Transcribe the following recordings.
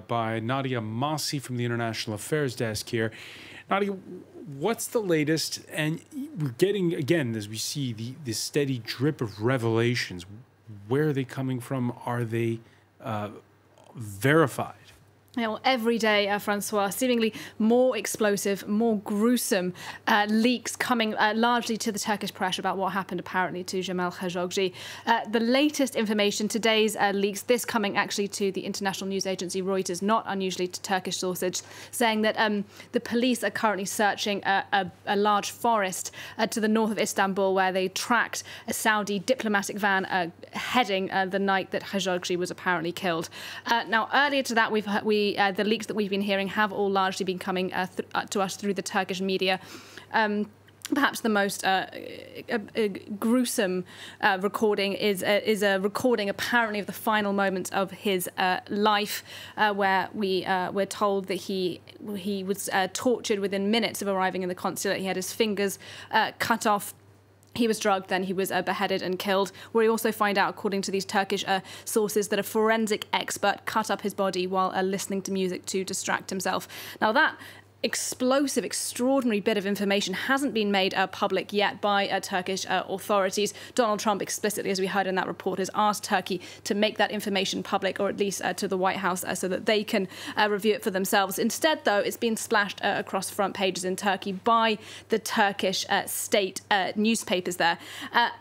by Nadia Massi from the International Affairs Desk here. Nadia, what's the latest? And we're getting, again, as we see the steady drip of revelations, where are they coming from? Are they verified? Every day, Francois, seemingly more explosive, more gruesome leaks coming largely to the Turkish press about what happened apparently to Jamal Khashoggi. The latest information, today's leaks, this coming actually to the international news agency Reuters, not unusually to Turkish sources, saying that the police are currently searching a large forest to the north of Istanbul where they tracked a Saudi diplomatic van heading the night that Khashoggi was apparently killed. Now, earlier to that, the leaks that we've been hearing have all largely been coming to us through the Turkish media. Perhaps the most gruesome recording is a recording apparently of the final moments of his life, where we're told that he was tortured within minutes of arriving in the consulate. He had his fingers cut off. He was drugged, then he was beheaded and killed. We also find out, according to these Turkish sources, that a forensic expert cut up his body while listening to music to distract himself. Now, that explosive, extraordinary bit of information hasn't been made public yet by Turkish authorities. Donald Trump explicitly, as we heard in that report, has asked Turkey to make that information public, or at least to the White House, so that they can review it for themselves. Instead, though, it's been splashed across front pages in Turkey by the Turkish state newspapers there.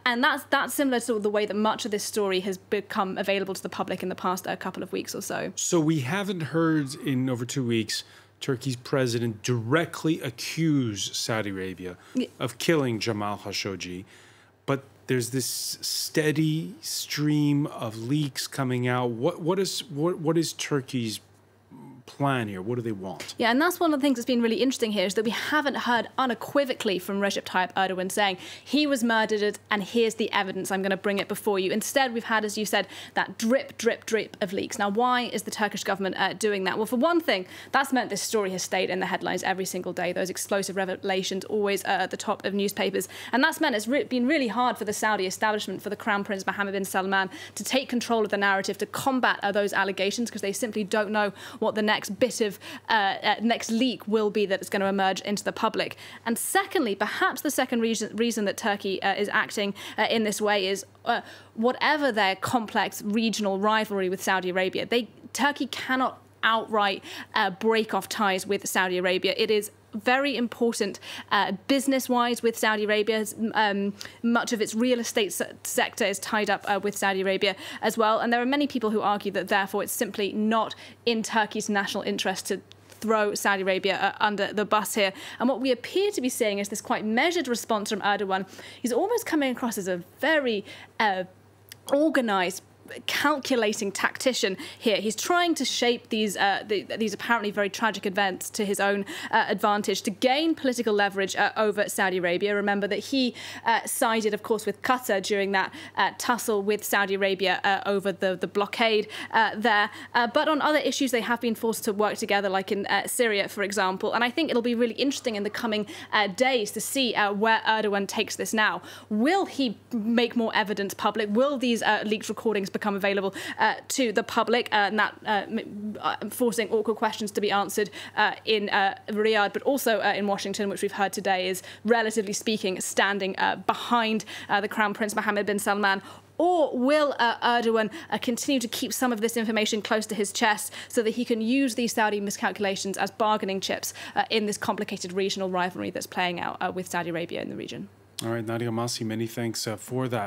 And that's similar to the way that much of this story has become available to the public in the past couple of weeks or so. So we haven't heard in over 2 weeks Turkey's president directly accuse Saudi Arabia of killing Jamal Khashoggi, but there's this steady stream of leaks coming out. What is Turkey's plan here? What do they want? Yeah, and that's one of the things that's been really interesting here, is that we haven't heard unequivocally from Recep Tayyip Erdogan saying he was murdered and here's the evidence, I'm going to bring it before you. Instead, we've had, as you said, that drip, drip, drip of leaks. Now, why is the Turkish government doing that? Well, for one thing, that's meant this story has stayed in the headlines every single day, those explosive revelations always at the top of newspapers. And that's meant it's been really hard for the Saudi establishment, for the Crown Prince Mohammed bin Salman, to take control of the narrative, to combat those allegations, because they simply don't know what the next bit of next leak will be that is going to emerge into the public. And secondly, perhaps the second reason that Turkey is acting in this way is whatever their complex regional rivalry with Saudi Arabia, Turkey cannot outright break off ties with Saudi Arabia. It is very important business-wise with Saudi Arabia. Much of its real estate sector is tied up with Saudi Arabia as well. And there are many people who argue that, therefore, it's simply not in Turkey's national interest to throw Saudi Arabia under the bus here. And what we appear to be seeing is this quite measured response from Erdogan. He's almost coming across as a very organised, calculating tactician here. He's trying to shape these apparently very tragic events to his own advantage, to gain political leverage over Saudi Arabia. Remember that he sided, of course, with Qatar during that tussle with Saudi Arabia over the blockade there. But on other issues, they have been forced to work together, like in Syria, for example. And I think it'll be really interesting in the coming days to see where Erdogan takes this now. Will he make more evidence public? Will these leaked recordings become available to the public, and that forcing awkward questions to be answered in Riyadh, but also in Washington, which we've heard today is, relatively speaking, standing behind the Crown Prince Mohammed bin Salman? Or will Erdogan continue to keep some of this information close to his chest so that he can use these Saudi miscalculations as bargaining chips in this complicated regional rivalry that's playing out with Saudi Arabia in the region? All right, Nadia Massi, many thanks for that.